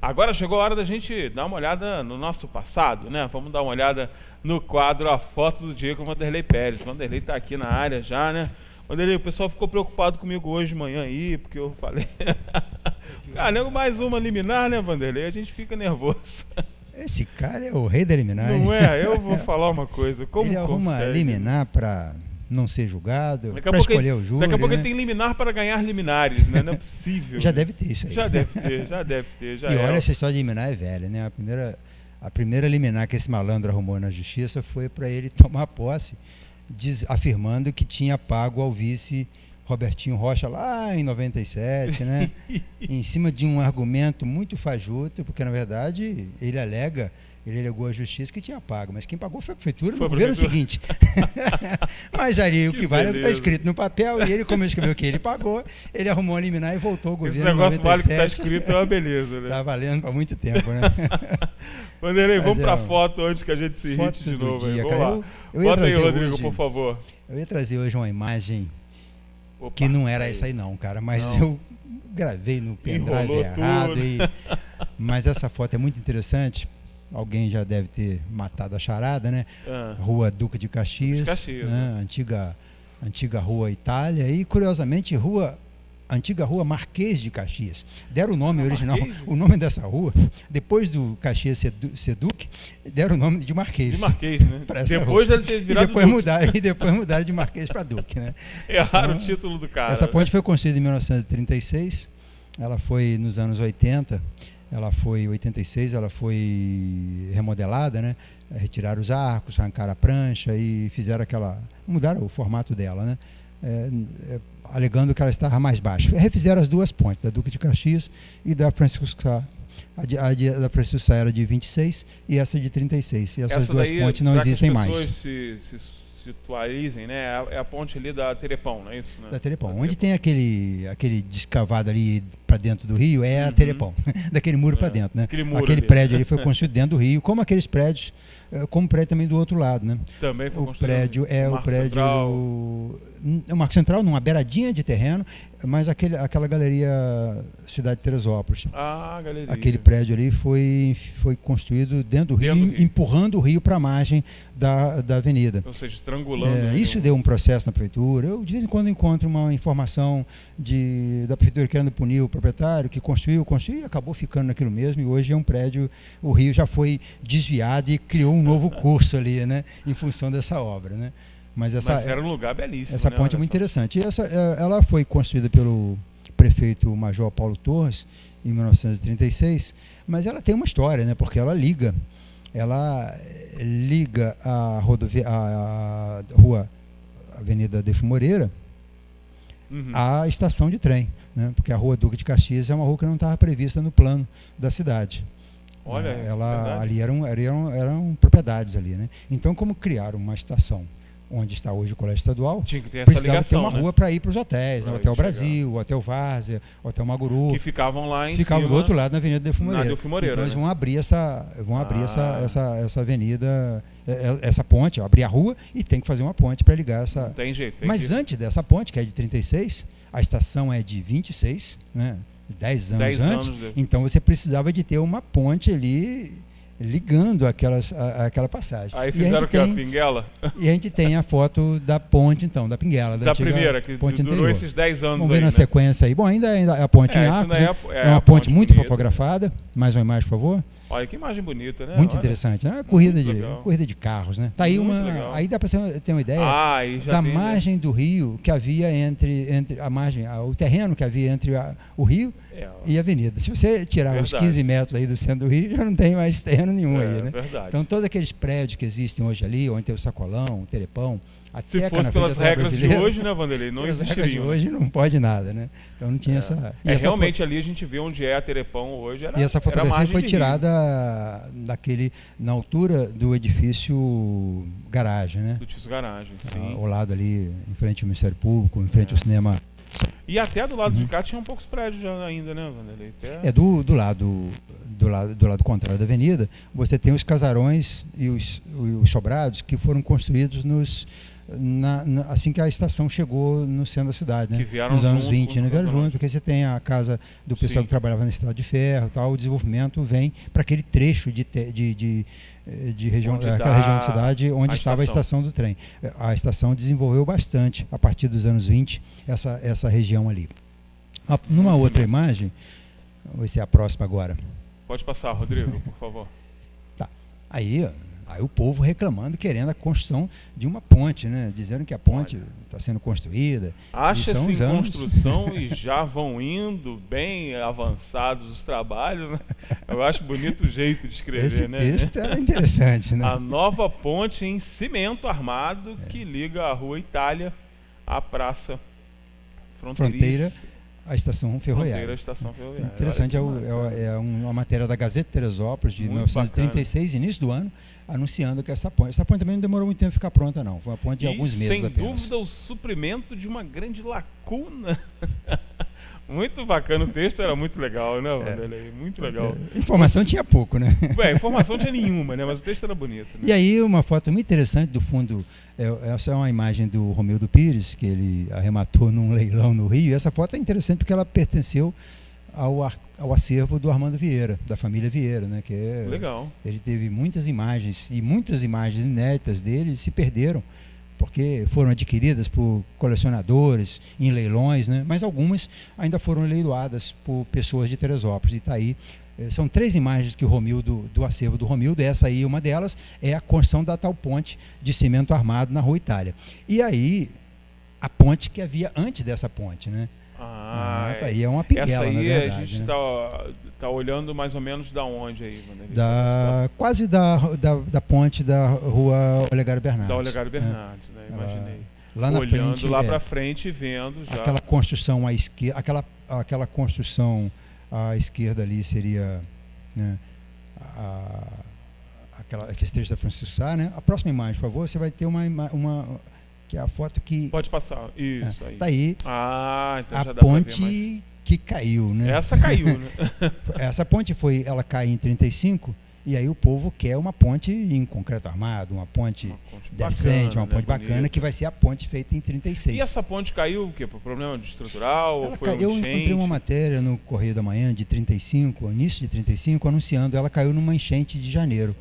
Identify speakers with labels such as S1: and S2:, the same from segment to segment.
S1: Agora chegou a hora da gente dar uma olhada no nosso passado, né? Vamos dar uma olhada no quadro A Foto do Dia com o Vanderlei Pérez. O Vanderlei tá aqui na área já, né? Vanderlei, o pessoal ficou preocupado comigo hoje de manhã aí, porque eu falei... Cara, mais uma liminar, né, Vanderlei? A gente fica nervoso.
S2: Esse cara é o rei da liminar.
S1: Não é? Eu vou falar uma coisa. Como
S2: ele arruma liminar para não ser julgado, para escolher o júri.
S1: Daqui a pouco
S2: né?
S1: ele tem liminar para ganhar liminares, né? Não é possível.
S2: Já deve ter isso aí.
S1: Já deve ter.
S2: E olha, essa história de liminar é velha, né? A primeira liminar que esse malandro arrumou na justiça foi para ele tomar posse, afirmando que tinha pago ao vice Robertinho Rocha lá em 97, né? Em cima de um argumento muito fajuto, porque na verdade ele alegou à justiça que tinha pago, mas quem pagou foi a prefeitura no governo seguinte. Mas ali o que vale é o que está escrito no papel, e ele, como ele escreveu que ele pagou, ele arrumou a liminar e voltou ao governo.
S1: Esse negócio
S2: 97,
S1: vale que está escrito, é uma beleza, né?
S2: Está valendo para muito tempo, né?
S1: Vanderlei, vamos para a foto antes que a gente se irrite de novo.
S2: Dia,
S1: vamos
S2: cara,
S1: lá. Bota aí, Rodrigo,
S2: hoje,
S1: por favor.
S2: Eu ia trazer hoje uma imagem
S1: Opa,
S2: que não era essa aí não, cara, mas eu gravei no pendrive errado. Mas essa foto é muito interessante. Alguém já deve ter matado a charada, né? Rua Duque de Caxias, né? Antiga Rua Itália e, curiosamente, antiga Rua Marquês de Caxias. Deram o nome original, o nome dessa rua, depois do Caxias ser Duque, deram o nome de Marquês.
S1: De Marquês, né?
S2: Depois
S1: ele ter virado
S2: e depois mudaram de Marquês para Duque, né?
S1: Erraram o título do cara.
S2: Essa ponte foi construída em 1936, ela foi nos anos 80, ela foi 86, ela foi remodelada, né? Retiraram os arcos, arrancaram a prancha e mudaram o formato dela, né? Alegando que ela estava mais baixa. Refizeram as duas pontes, da Duque de Caxias e da Francisco Sá. A da Francisco Sá era de 26 e essa de 36. E essas duas pontes não existem mais.
S1: As pessoas se situalizem, né? É a ponte ali da Terepão, não é isso? Né?
S2: Da Terepão. Onde tem aquele descavado ali para dentro do rio é a Terepão. Daquele muro para dentro, né? Aquele prédio ali foi construído dentro do rio, como aqueles prédios, como o prédio também do outro lado, né?
S1: Também foi
S2: o prédio é o prédio o Marco Central, numa beiradinha de terreno, mas aquela galeria Cidade de Teresópolis.
S1: Galeria.
S2: Aquele prédio ali foi construído dentro do rio, empurrando o rio para a margem da avenida.
S1: Ou seja, estrangulando.
S2: Isso deu um processo na prefeitura. Eu de vez em quando encontro uma informação da prefeitura querendo punir o proprietário que construiu e acabou ficando naquilo mesmo, e hoje é um prédio, o rio já foi desviado e criou um novo curso ali, né, em função dessa obra, né? Mas
S1: era um lugar belíssimo.
S2: Essa ponte é muito interessante. E ela foi construída pelo prefeito Major Paulo Torres em 1936, mas ela tem uma história, né? Porque ela liga a rua Avenida Adolfo Moreira à estação de trem, né? Porque a Rua Duque de Caxias é uma rua que não estava prevista no plano da cidade.
S1: Olha,
S2: ali eram propriedades ali, né? Então, como criaram uma estação onde está hoje o Colégio Estadual, precisava ter uma rua para ir para os hotéis, né? Hotel Brasil, Hotel Várzea, Hotel Maguru,
S1: que ficavam lá
S2: ficavam do outro lado na Avenida Adolfo Moreira.
S1: Então
S2: eles vão abrir essa avenida, essa ponte, abrir a rua e tem que fazer uma ponte para ligar essa.
S1: Não tem jeito.
S2: Mas antes dessa ponte, que é de 36, a estação é de 26, né? 10 anos antes, então você precisava de ter uma ponte ali ligando aquela passagem.
S1: Aí fizeram o que? A Pinguela?
S2: E a gente tem a foto da ponte, então, da Pinguela.
S1: Da primeira, que
S2: ponte
S1: durou
S2: anterior.
S1: Esses 10 anos.
S2: Vamos ver na sequência aí. Bom, ainda é a ponte em arcos, é uma ponte muito fotografada. Mais uma imagem, por favor.
S1: Olha que imagem bonita, né?
S2: Muito interessante, né? Corrida de carros, né? Tá aí aí dá para ter uma ideia da margem do rio que havia entre a margem, o terreno que havia entre o rio e a avenida. Se você tirar os 15 metros aí do centro do rio, já não tem mais terreno nenhum aí, né?
S1: Verdade.
S2: Então todos aqueles prédios que existem hoje ali, onde tem o Sacolão, o Terepão,
S1: até se fosse pelas regras de hoje, né, Vanderlei? Não existiriam.
S2: As regras de hoje não pode nada, né? Então não tinha essa...
S1: realmente ali a gente vê onde é a Terepão hoje.
S2: E essa fotografia foi tirada na altura do edifício Garagem, né?
S1: Do edifício Garagem, sim.
S2: Ao lado ali, em frente ao Ministério Público, em frente ao cinema.
S1: E até do lado de cá tinham poucos prédios ainda, né, Vanderlei?
S2: Do lado contrário da avenida, você tem os casarões e os sobrados que foram construídos assim que a estação chegou no centro da cidade, né?
S1: Que vieram
S2: Nos anos
S1: junto
S2: 20, né?
S1: com os
S2: Vieram junto, porque você tem a casa do pessoal
S1: Sim.
S2: que trabalhava na estrada de ferro, tal, o desenvolvimento vem para aquele trecho de região,
S1: Onde
S2: aquela
S1: dá
S2: região da cidade onde
S1: a
S2: estava
S1: estação.
S2: a estação do trem. A estação desenvolveu bastante, a partir dos anos 20, essa região ali. Numa outra imagem, vamos ver se é a próxima agora.
S1: Pode passar, Rodrigo, por favor.
S2: Tá. Aí o povo reclamando, querendo a construção de uma ponte, né? Dizendo que a ponte está sendo construída.
S1: Acha-se
S2: são
S1: em
S2: os anos-
S1: construção e já vão indo bem avançados os trabalhos, né? Eu acho bonito o jeito de escrever,
S2: Esse
S1: né?
S2: texto era interessante, né?
S1: A nova ponte em cimento armado que liga a Rua Itália à Praça
S2: Fronteira à estação ferroviária.
S1: Fronteira à estação ferroviária.
S2: Interessante,
S1: Olha que bacana.
S2: é uma matéria da Gazeta de Teresópolis de
S1: Muito
S2: 1936, início do ano, anunciando que essa ponte também não demorou muito tempo a ficar pronta, não. Foi uma ponte de alguns meses
S1: sem
S2: apenas.
S1: dúvida, o suprimento de uma grande lacuna. Muito bacana o texto, era muito legal, né, Vanderlei? Muito legal.
S2: Informação tinha pouco, né?
S1: Informação não tinha nenhuma, né? Mas o texto era bonito. Né?
S2: E aí uma foto muito interessante do fundo, essa é uma imagem do Romildo Pires, que ele arrematou num leilão no Rio. Essa foto é interessante porque ela pertenceu ao acervo do Armando Vieira, da família Vieira, né?
S1: Legal.
S2: Ele teve muitas imagens, e muitas imagens inéditas dele se perderam, porque foram adquiridas por colecionadores, em leilões, né? Mas algumas ainda foram leiloadas por pessoas de Teresópolis. E está aí, são 3 imagens que o Romildo, do acervo do Romildo, essa aí, uma delas, é a construção da tal ponte de cimento armado na Rua Itália. E aí, a ponte que havia antes dessa ponte, né? Tá aí, é uma pinguela,
S1: essa aí
S2: na verdade.
S1: a gente
S2: né?
S1: tá olhando mais ou menos da onde aí, Vanderlei?
S2: Quase da ponte da Rua Olegário Bernardes.
S1: Da Olegário Bernardes, né? Imaginei.
S2: Lá na
S1: Olhando
S2: frente,
S1: lá para frente e vendo já.
S2: Aquela construção à esquerda, aquela construção à esquerda ali seria, né, aquele trecho da Francisco Sá, né? A próxima imagem, por favor, você vai ter uma que é a foto que
S1: Pode passar. Isso aí.
S2: tá aí.
S1: Então já
S2: A
S1: dá pra ver mais.
S2: ponte que caiu, né?
S1: Essa caiu, né?
S2: Essa ponte ela cai em 35, e aí o povo quer uma ponte em concreto armado, uma ponte decente, uma ponte bacana, que vai ser a ponte feita em 36.
S1: E essa ponte caiu o quê? Por problema estrutural? Ou foi
S2: Eu encontrei uma matéria no Correio da Manhã de 35, início de 35, anunciando, ela caiu numa enchente de janeiro.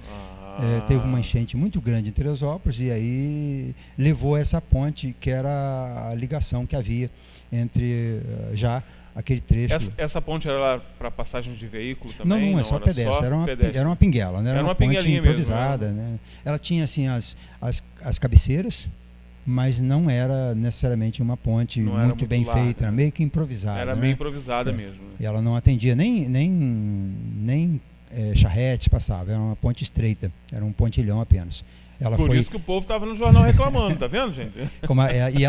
S2: Teve uma enchente muito grande em Teresópolis, e aí levou essa ponte, que era a ligação que havia entre já aquele trecho.
S1: Essa ponte era para passagem de veículo também?
S2: Não, é só pedestre. Era uma pinguela, né? Era uma ponte improvisada.
S1: Mesmo, né?
S2: Né? Ela tinha assim as cabeceiras, mas não era necessariamente uma ponte muito bem larga, feita, era meio que improvisada.
S1: Era meio improvisada mesmo. Né?
S2: E ela não atendia nem charretes passavam, era uma ponte estreita, era um pontilhão apenas.
S1: Por isso que o povo estava no jornal reclamando, tá vendo, gente?
S2: E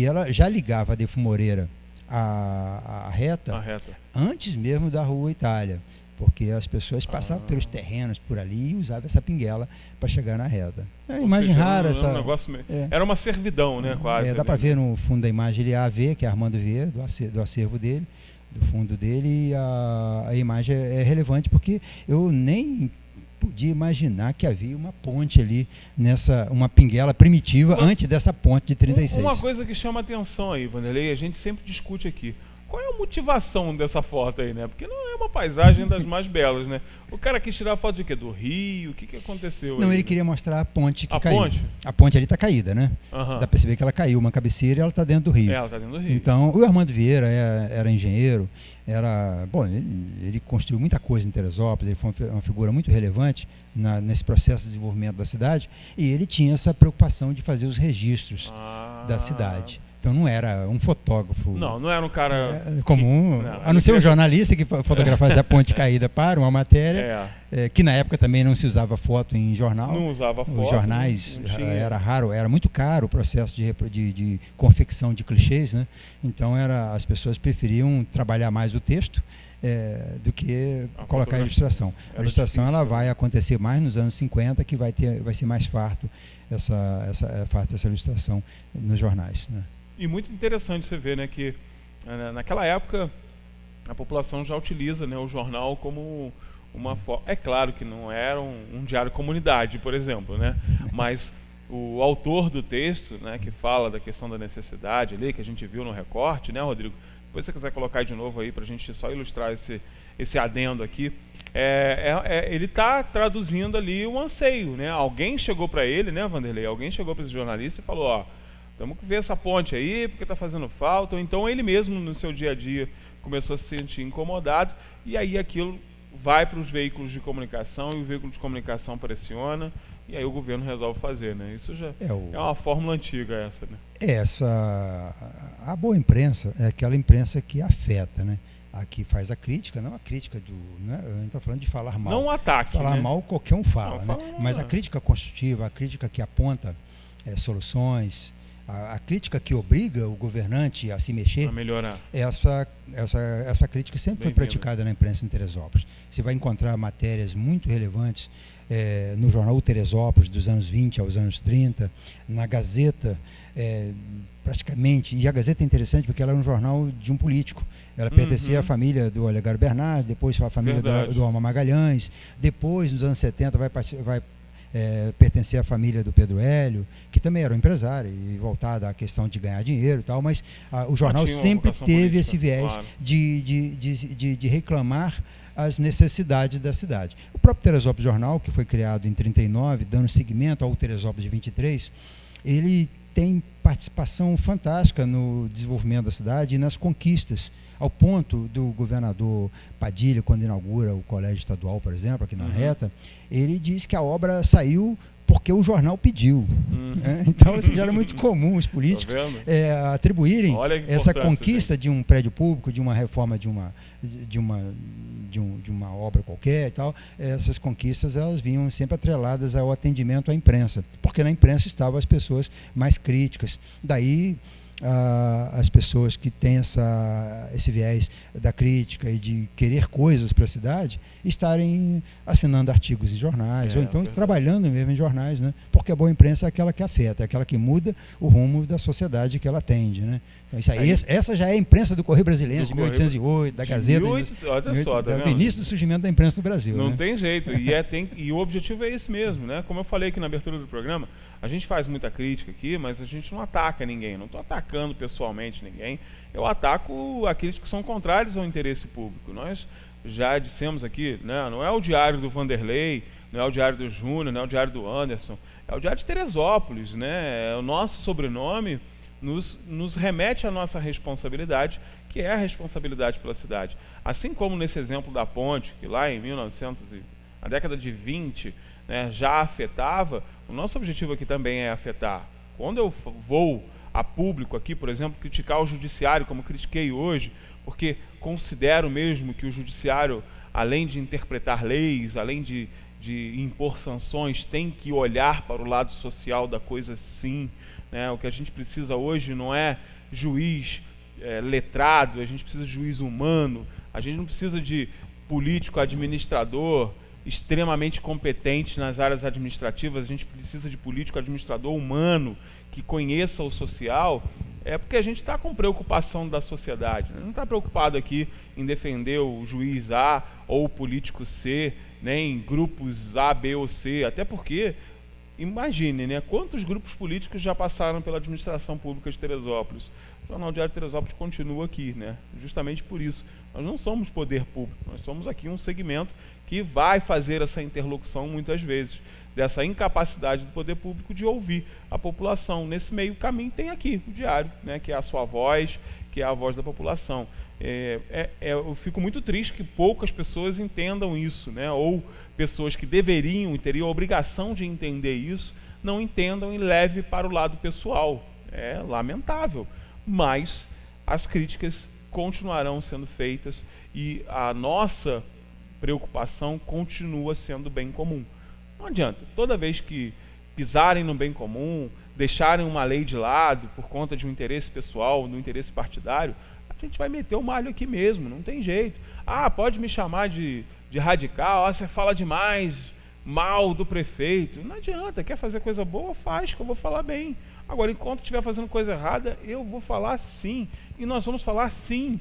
S2: ela já ligava a Defo Moreira a reta antes mesmo da Rua Itália, porque as pessoas passavam pelos terrenos por ali e usavam essa pinguela para chegar na reta. É uma imagem rara.
S1: Era uma servidão, né? Quase.
S2: Dá para ver no fundo da imagem ele AV, que é Armando Vieira, do acervo dele, do fundo dele, e a imagem é relevante porque eu nem podia imaginar que havia uma ponte ali, uma pinguela primitiva antes dessa ponte de 36.
S1: Uma coisa que chama atenção aí, Vanderlei, a gente sempre discute aqui. Qual é a motivação dessa foto aí, né? Porque não é uma paisagem das mais belas, né? O cara quis tirar a foto de quê? Do rio? O que aconteceu aí?
S2: Não, ele queria mostrar a ponte que caiu.
S1: Ponte?
S2: A ponte ali está caída, né? Dá para perceber que ela caiu, uma cabeceira, e ela está dentro do rio.
S1: Ela está dentro do rio.
S2: Então, o Armando Vieira era engenheiro, ele construiu muita coisa em Teresópolis, ele foi uma figura muito relevante nesse processo de desenvolvimento da cidade, e ele tinha essa preocupação de fazer os registros da cidade. Então não era um fotógrafo.
S1: Não era um cara
S2: comum, a não ser um jornalista que fotografasse a ponte caída para uma matéria, que na época também não se usava foto em jornal.
S1: Não usava foto.
S2: Os jornais era raro, era muito caro o processo de confecção de clichês, né? Então as pessoas preferiam trabalhar mais o texto do que colocar a ilustração. A ilustração ela vai acontecer mais nos anos 50, que vai ser mais farto essa ilustração nos jornais, né?
S1: E muito interessante você ver, né, que naquela época a população já utiliza, né, o jornal como uma forma. É claro que não era um diário comunidade, por exemplo, né, mas o autor do texto, né, que fala da questão da necessidade ali, que a gente viu no recorte, né, Rodrigo? Depois se você quiser colocar de novo aí para a gente só ilustrar esse adendo aqui, ele está traduzindo ali um anseio, né? Alguém chegou para ele, né, Vanderlei? Alguém chegou para esse jornalista e falou, ó, temos que ver essa ponte aí, porque está fazendo falta. Ou então ele mesmo, no seu dia a dia, começou a se sentir incomodado, e aí aquilo vai para os veículos de comunicação, e o veículo de comunicação pressiona, e aí o governo resolve fazer, né? Isso já é uma fórmula antiga essa, né?
S2: A boa imprensa é aquela imprensa que afeta, né? Aqui faz a crítica, não a crítica do... Né? A gente está falando de falar mal.
S1: Não um ataque,
S2: falar
S1: né?
S2: mal qualquer um fala,
S1: não,
S2: né? Mas a crítica construtiva, a crítica que aponta soluções, a crítica que obriga o governante a se mexer,
S1: a melhorar.
S2: Essa crítica sempre foi praticada na imprensa em Teresópolis. Você vai encontrar matérias muito relevantes no jornal Teresópolis dos anos 20 aos anos 30, na Gazeta, praticamente, e a Gazeta é interessante porque ela é um jornal de um político. Ela pertencia à família do Olegário Bernardes, depois à família do Alma Magalhães, depois, nos anos 70, vai pertencer à família do Pedro Hélio, que também era um empresário e voltado à questão de ganhar dinheiro e tal, mas o jornal sempre teve esse viés, claro, de reclamar as necessidades da cidade. O próprio Teresópolis Jornal, que foi criado em 39, dando seguimento ao Teresópolis de 23, ele tem participação fantástica no desenvolvimento da cidade e nas conquistas, ao ponto do governador Padilha, quando inaugura o Colégio Estadual, por exemplo, aqui na Reta, ele diz que a obra saiu porque o jornal pediu. Então, isso já era muito comum os políticos atribuírem essa conquista de um prédio público, de uma reforma de uma obra qualquer e tal. Essas conquistas, elas vinham sempre atreladas ao atendimento à imprensa, porque na imprensa estavam as pessoas mais críticas. Daí as pessoas que têm esse viés da crítica e de querer coisas para a cidade estarem assinando artigos em jornais, ou então trabalhando mesmo em jornais, né? Porque a boa imprensa é aquela que afeta, é aquela que muda o rumo da sociedade que ela atende, né? Então, essa já é a imprensa do Correio Brasiliense, de 1808, da Gazeta, do início do surgimento da imprensa no Brasil.
S1: Não,
S2: né?
S1: tem jeito, e o objetivo é esse mesmo, né? Como eu falei aqui na abertura do programa, a gente faz muita crítica aqui, mas a gente não ataca ninguém, não estou atacando pessoalmente ninguém, eu ataco aqueles que são contrários ao interesse público. Nós já dissemos aqui, né, não é o diário do Vanderlei, não é o diário do Júnior, não é o diário do Anderson, é o diário de Teresópolis, né? O nosso sobrenome nos remete à nossa responsabilidade, que é a responsabilidade pela cidade. Assim como nesse exemplo da ponte, que lá em na década de 20, né, já afetava, o nosso objetivo aqui também é afetar. Quando eu vou a público aqui, por exemplo, criticar o judiciário, como critiquei hoje, porque considero mesmo que o judiciário, além de interpretar leis, além de impor sanções, tem que olhar para o lado social da coisa, sim, né? O que a gente precisa hoje não é juiz letrado, a gente precisa de juiz humano, a gente não precisa de político administrador extremamente competente nas áreas administrativas, a gente precisa de político administrador humano que conheça o social, porque a gente está com preocupação da sociedade, né? Não está preocupado aqui em defender o juiz A ou o político C, nem grupos A, B ou C, até porque, imagine, né, quantos grupos políticos já passaram pela administração pública de Teresópolis. O Jornal Diário de Teresópolis continua aqui, né, justamente por isso. Nós não somos poder público, nós somos aqui um segmento que vai fazer essa interlocução muitas vezes, dessa incapacidade do poder público de ouvir a população. Nesse meio caminho tem aqui o Diário, né, que é a sua voz, que é a voz da população. Eu fico muito triste que poucas pessoas entendam isso, né, ou pessoas que deveriam e teriam a obrigação de entender isso, não entendam e levem para o lado pessoal. É lamentável, mas as críticas continuarão sendo feitas e a nossa preocupação continua sendo bem comum. Não adianta, toda vez que pisarem no bem comum, deixarem uma lei de lado por conta de um interesse pessoal, de um interesse partidário, a gente vai meter o malho aqui mesmo, não tem jeito. Pode me chamar de radical, você fala demais mal do prefeito. Não adianta, quer fazer coisa boa, faz, que eu vou falar bem. Agora, enquanto estiver fazendo coisa errada, eu vou falar sim, e nós vamos falar sim,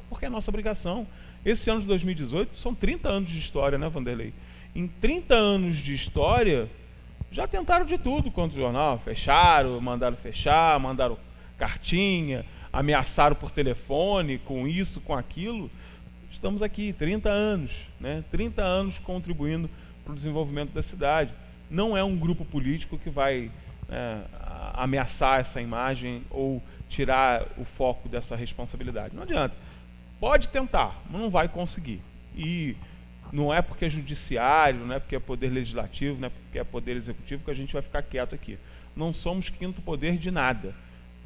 S1: porque é nossa obrigação. Esse ano de 2018 são 30 anos de história, né, Vanderlei? Em 30 anos de história, já tentaram de tudo contra o jornal, fecharam, mandaram fechar, mandaram cartinha, ameaçaram por telefone, com isso, com aquilo. Estamos aqui, 30 anos, né? 30 anos contribuindo para o desenvolvimento da cidade. Não é um grupo político que vai ameaçar essa imagem ou tirar o foco dessa responsabilidade. Não adianta. Pode tentar, mas não vai conseguir. E não é porque é judiciário, não é porque é poder legislativo, não é porque é poder executivo que a gente vai ficar quieto aqui. Não somos quinto poder de nada,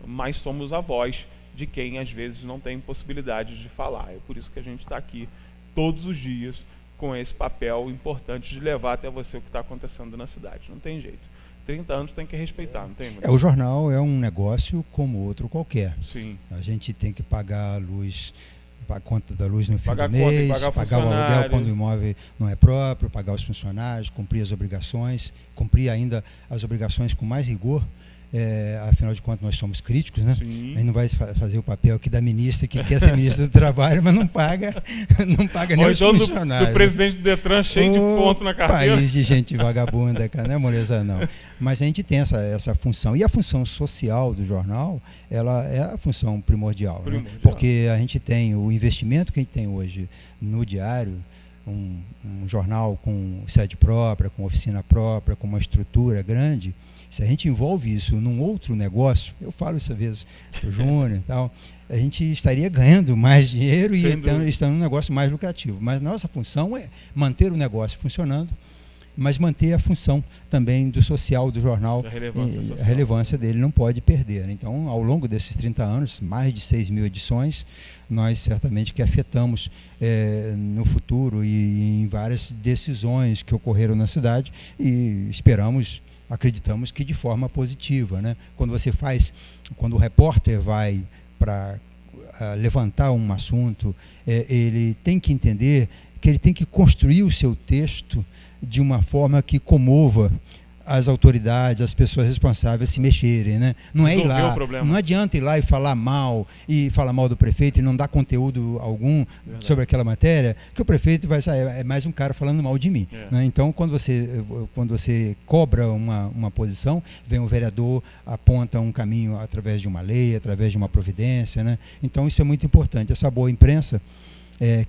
S1: mas somos a voz de quem às vezes não tem possibilidade de falar. É por isso que a gente está aqui todos os dias com esse papel importante de levar até você o que está acontecendo na cidade. Não tem jeito. 30 anos tem que respeitar, não tem?
S2: O jornal é um negócio como outro qualquer.
S1: Sim.
S2: A gente tem que pagar a luz, a conta da luz no fim
S1: Pagar
S2: do
S1: conta,
S2: mês,
S1: pagar
S2: pagar o aluguel quando o imóvel não é próprio, pagar os funcionários, cumprir as obrigações, cumprir ainda as obrigações com mais rigor. Afinal de contas, nós somos críticos, né?
S1: Sim.
S2: A gente não vai fazer o papel aqui da ministra que quer ser ministra do Trabalho, mas não paga nem os funcionários.
S1: Do presidente do Detran cheio de ponto na carteira.
S2: País de gente vagabunda, cara, não é moleza não. Mas a gente tem essa função. E a função social do jornal, ela é a função primordial. Né? Porque a gente tem o investimento que a gente tem hoje no diário, um jornal com sede própria, com oficina própria, com uma estrutura grande. Se a gente envolve isso num outro negócio, eu falo isso às vezes para o Júnior e tal, a gente estaria ganhando mais dinheiro e estando num negócio mais lucrativo. Mas nossa função é manter o negócio funcionando, mas manter a função também do social do jornal, a relevância dele não pode perder. Então, ao longo desses 30 anos, mais de 6.000 edições, nós certamente que afetamos no futuro e em várias decisões que ocorreram na cidade e acreditamos que de forma positiva, né? Quando o repórter vai para levantar um assunto, ele tem que entender que ele tem que construir o seu texto de uma forma que comova as autoridades, as pessoas responsáveis se mexerem, né? Não é ir lá, não adianta ir lá e falar mal do prefeito e não dar conteúdo algum sobre aquela matéria, que o prefeito vai sair, é mais um cara falando mal de mim. Né? Então, quando você cobra uma posição, vem o vereador, aponta um caminho através de uma lei, através de uma providência, né? Então, isso é muito importante. Essa boa imprensa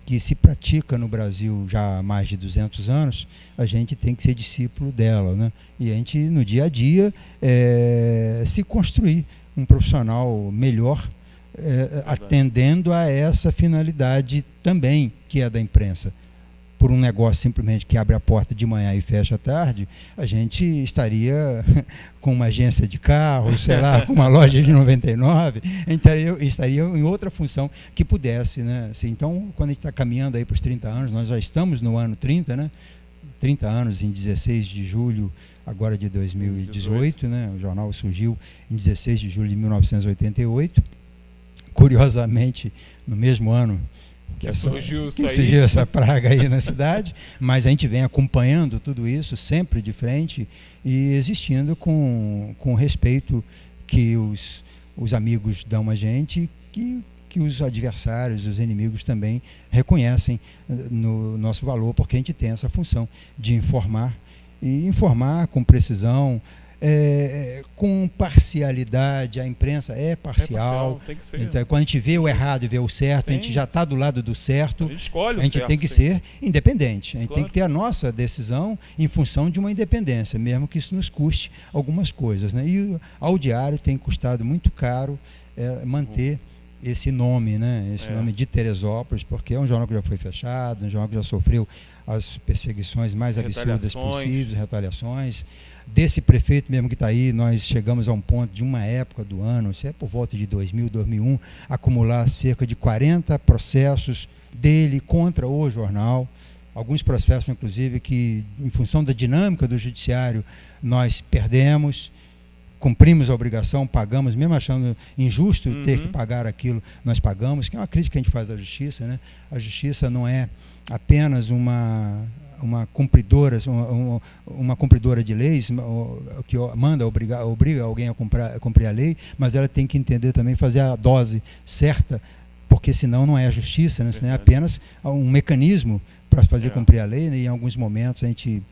S2: que se pratica no Brasil já há mais de 200 anos, a gente tem que ser discípulo dela, né? E a gente, no dia a dia, se construir um profissional melhor, atendendo a essa finalidade também, que é da imprensa. Por um negócio simplesmente que abre a porta de manhã e fecha à tarde, a gente estaria com uma agência de carros, sei lá, com uma loja de 99, estaria em outra função que pudesse, né? Assim, então, quando a gente está caminhando aí para os 30 anos, nós já estamos no ano 30, né? 30 anos em 16 de julho agora de 2018, né? O jornal surgiu em 16 de julho de 1988. Curiosamente, no mesmo ano que surgiu essa praga aí na cidade, mas a gente vem acompanhando tudo isso sempre de frente e existindo com respeito que os amigos dão a gente, que os adversários, os inimigos também reconhecem no nosso valor, porque a gente tem essa função de informar, e informar com precisão, com parcialidade. A imprensa é parcial, tem que ser. Então, quando a gente vê o errado e vê o certo, a gente já está do lado do certo, a gente tem que ser independente, a gente tem que ter a nossa decisão em função de uma independência, mesmo que isso nos custe algumas coisas, né? E ao diário tem custado muito caro manter esse nome, né? Esse nome de Teresópolis, porque é um jornal que já foi fechado, um jornal que já sofreu as perseguições mais absurdas possíveis, retaliações. Desse prefeito mesmo que está aí, nós chegamos a um ponto de uma época do ano, isso é por volta de 2000, 2001, acumular cerca de 40 processos dele contra o jornal. Alguns processos, inclusive, que, em função da dinâmica do judiciário, nós perdemos, cumprimos a obrigação, pagamos, mesmo achando injusto ter que pagar aquilo, nós pagamos, que é uma crítica que a gente faz à justiça, né? A justiça não é apenas uma cumpridora de leis que obriga alguém a cumprir a lei, mas ela tem que entender também, fazer a dose certa, porque senão não é a justiça, né? Senão é apenas um mecanismo para fazer cumprir a lei, né? E em alguns momentos a gente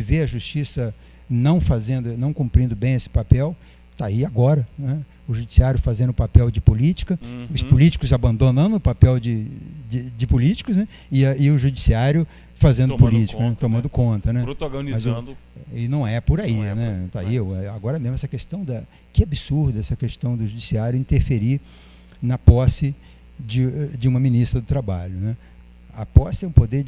S2: vê a justiça não cumprindo bem esse papel. Está aí agora, né? O judiciário fazendo o papel de política, os políticos abandonando o papel de políticos, né? E o judiciário fazendo política, né? Tomando conta, né?
S1: Protagonizando.
S2: E não é por aí, né? Tá aí, agora mesmo essa questão que absurdo essa questão do judiciário interferir na posse de uma ministra do Trabalho, né? A posse é um poder,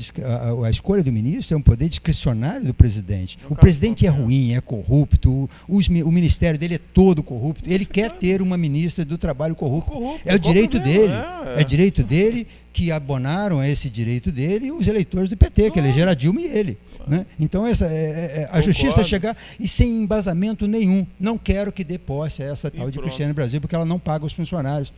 S2: a escolha do ministro é um poder discricionário do presidente. O presidente é ruim, é corrupto, o ministério dele é todo corrupto. Ele quer ter uma ministra do Trabalho corrupta. É o direito dele. É direito dele, que abonaram a esse direito dele os eleitores do PT, que elegeram a Dilma e ele. Né? Então, a justiça chegar e sem embasamento nenhum. Não quero que dê posse a essa tal de Cristiane Brasil, porque ela não paga os funcionários.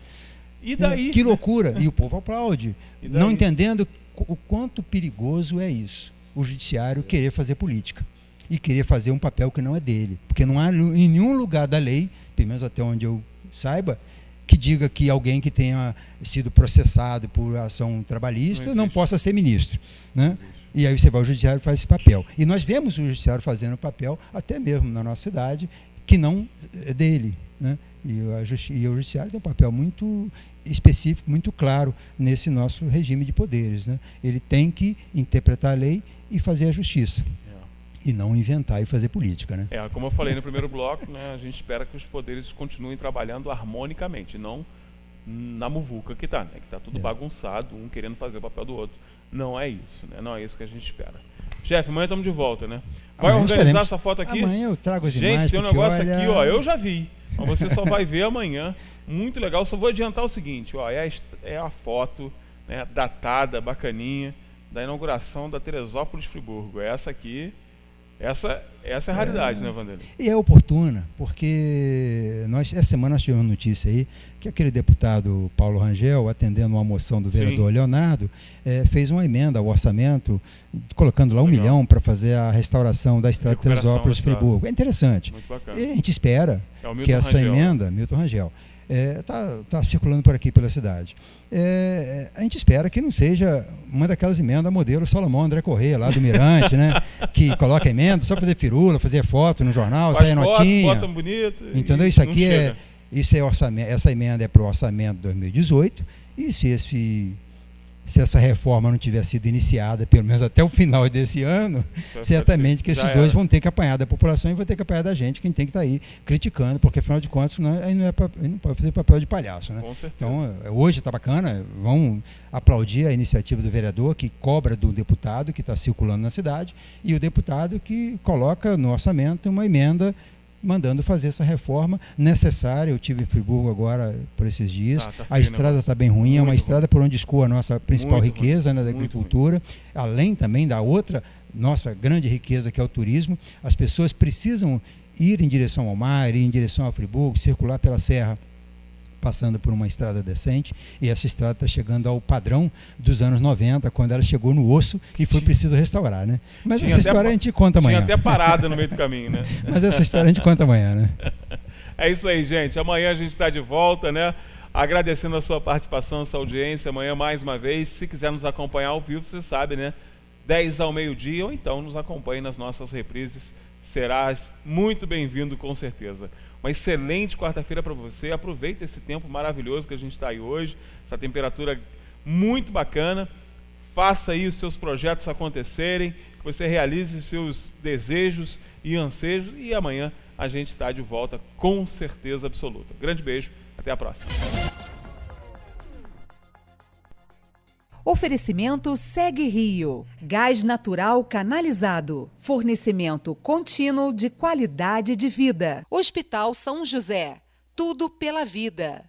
S1: E daí?
S2: Que loucura! E o povo aplaude, não entendendo o quanto perigoso é isso. O judiciário querer fazer política e querer fazer um papel que não é dele. Porque não há em nenhum lugar da lei, pelo menos até onde eu saiba, que diga que alguém que tenha sido processado por ação trabalhista não possa ser ministro. Né? E aí você vai ao judiciário e faz esse papel. E nós vemos o judiciário fazendo papel, até mesmo na nossa cidade, que não é dele. Né? E o judiciário tem um papel muito específico, muito claro nesse nosso regime de poderes. Né? Ele tem que interpretar a lei e fazer a justiça. E não inventar e fazer política. Né?
S1: Como eu falei no primeiro bloco, né, a gente espera que os poderes continuem trabalhando harmonicamente, não na muvuca que está, né, que está tudo bagunçado, um querendo fazer o papel do outro. Não é isso, né? Não é isso que a gente espera. Chefe, amanhã estamos de volta, né? Vai
S2: amanhã
S1: organizar essa foto aqui?
S2: Amanhã eu trago as
S1: gente,
S2: imagens.
S1: Gente, tem um negócio aqui, ó, eu já vi. Mas você só vai ver amanhã. Muito legal. Só vou adiantar o seguinte, ó, é a foto, né, datada, bacaninha, da inauguração da Teresópolis Friburgo. Essa aqui, essa é a raridade, né, Vanderlei?
S2: E é oportuna, porque essa semana nós tivemos notícia aí que aquele deputado Paulo Rangel, atendendo uma moção do vereador Leonardo, fez uma emenda ao orçamento, colocando lá 1 milhão para fazer a restauração da estrada Teresópolis Friburgo. É interessante.
S1: Muito bacana.
S2: E a gente espera que essa emenda, Milton Rangel, está circulando por aqui pela cidade. A gente espera que não seja uma daquelas emendas modelo Salomão André Corrêa, lá do Mirante, né? Que coloca emenda só fazer firula, fazer foto no jornal, sair notinha.
S1: Foto bonito.
S2: Entendeu? Isso aqui essa emenda é para o orçamento de 2018, e se essa reforma não tiver sido iniciada, pelo menos até o final desse ano, certamente que esses dois vão ter que apanhar da população e vão ter que apanhar da gente, quem tem que estar aí criticando, porque afinal de contas aí não pode fazer papel de palhaço. Né? Então, hoje está bacana, vão aplaudir a iniciativa do vereador, que cobra do deputado que está circulando na cidade, e o deputado que coloca no orçamento uma emenda mandando fazer essa reforma necessária. Eu estive em Friburgo agora por esses dias. A estrada está bem ruim, é uma estrada por onde escoa a nossa principal riqueza, né, da agricultura, além também da outra nossa grande riqueza, que é o turismo. As pessoas precisam ir em direção ao mar, ir em direção a Friburgo, circular pela serra, passando por uma estrada decente, e essa estrada está chegando ao padrão dos anos 90, quando ela chegou no osso e foi preciso restaurar, né? Mas essa história a gente conta amanhã.
S1: Tinha até parada no meio do caminho, né?
S2: Mas essa história a gente conta amanhã, né?
S1: É isso aí, gente. Amanhã a gente está de volta, né? Agradecendo a sua participação, a sua audiência. Amanhã, mais uma vez, se quiser nos acompanhar ao vivo, você sabe, né? 10 ao meio-dia, ou então nos acompanhe nas nossas reprises. Serás muito bem-vindo, com certeza. Uma excelente quarta-feira para você. Aproveita esse tempo maravilhoso que a gente está aí hoje, essa temperatura muito bacana. Faça aí os seus projetos acontecerem, que você realize os seus desejos e anseios, e amanhã a gente está de volta com certeza absoluta. Grande beijo, até a próxima.
S3: Oferecimento Segue Rio. Gás natural canalizado. Fornecimento contínuo de qualidade de vida. Hospital São José. Tudo pela vida.